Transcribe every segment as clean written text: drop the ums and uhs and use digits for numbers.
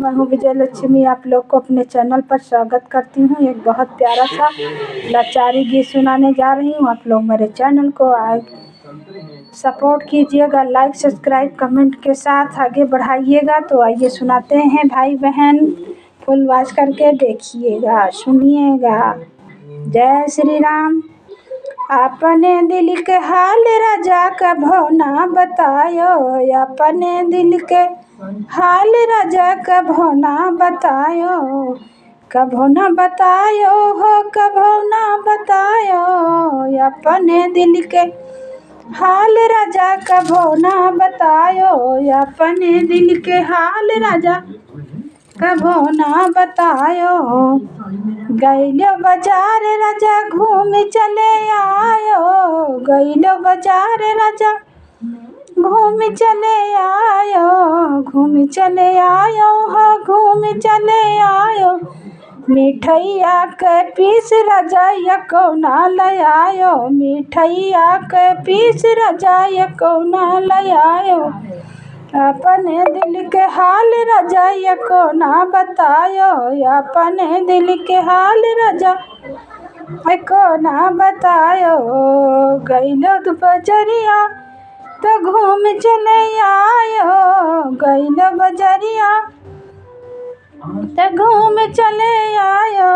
मैं हूँ विजय लक्ष्मी। आप लोग को अपने चैनल पर स्वागत करती हूँ। एक बहुत प्यारा सा लाचारी गीत सुनाने जा रही हूँ। आप लोग मेरे चैनल को सपोर्ट कीजिएगा, लाइक सब्सक्राइब कमेंट के साथ आगे बढ़ाइएगा। तो आइए सुनाते हैं भाई बहन, फुल आवाज करके देखिएगा, सुनिएगा। जय श्री राम। अपने दिल के हाल राजा कभो ना बतायो, अपने दिल के हाल राजा कभो ना बतायो, कभो ना बतायो हो, कभो ना बतायो। अपने दिल के हाल राजा कभो ना बतायो, अपने दिल के हाल राजा कभो ना बतायो। गइलो बाजार राजा घूम चले आयो, गइलो बाजार राजा घूम चले आयो, घूम चले आयो हो, घूम चले आयो। मिठैया के पीस राजा यको ना लयायो, मिठैया के पीस राजा यको ना लयायो। अपने दिल के हाल राजा यको ना बतायो, अपने दिल के हाल राजा यको ना बतायो। गइलो बजरिया तो घूम चले आयो, गइलो बजरिया तो घूम चले आयो।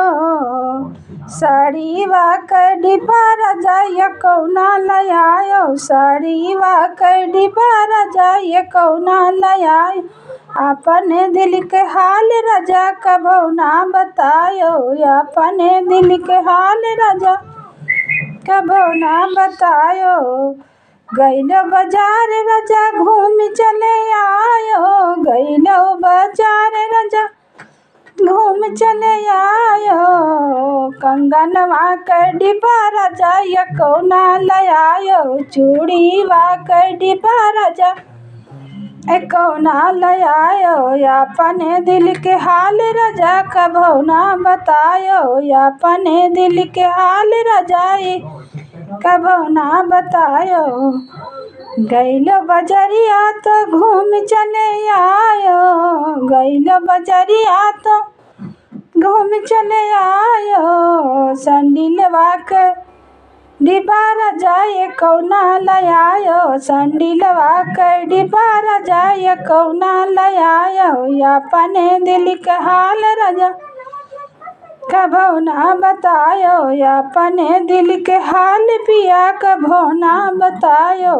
साड़ीवा के डिब्बा राजा यको ना लयायो, साड़ीवा के डिब्बा राजा यको ना लयायो। अपने दिल के हाल राजा कभो ना बतायो, अपने दिल के हाल राजा कभो ना बतायो। गइलो बाजार राजा घूम चले आयो, गइलो बाजार राजा घूम चले आयो। कंगनवा के डिब्बा राजा यको ना लयायो, चूड़ीवा के डिब्बा राजा यको ना लयायो। अपने दिल के हाल राजा कभो ना बतायो, अपने दिल के हाल राजा कभो ना बतायो। गइलो बजरिया तो घूम चले आयो, गइलो बजरिया तो घूम चले आयो। संडिलवा के डिब्बा राजा यको ना लयायो, संडिलवा के डिब्बा राजा यको ना लयायो। अपने दिल के हाल राजा कभो ना बतायो, अपने दिल के हाल पिया कभो ना बतायो।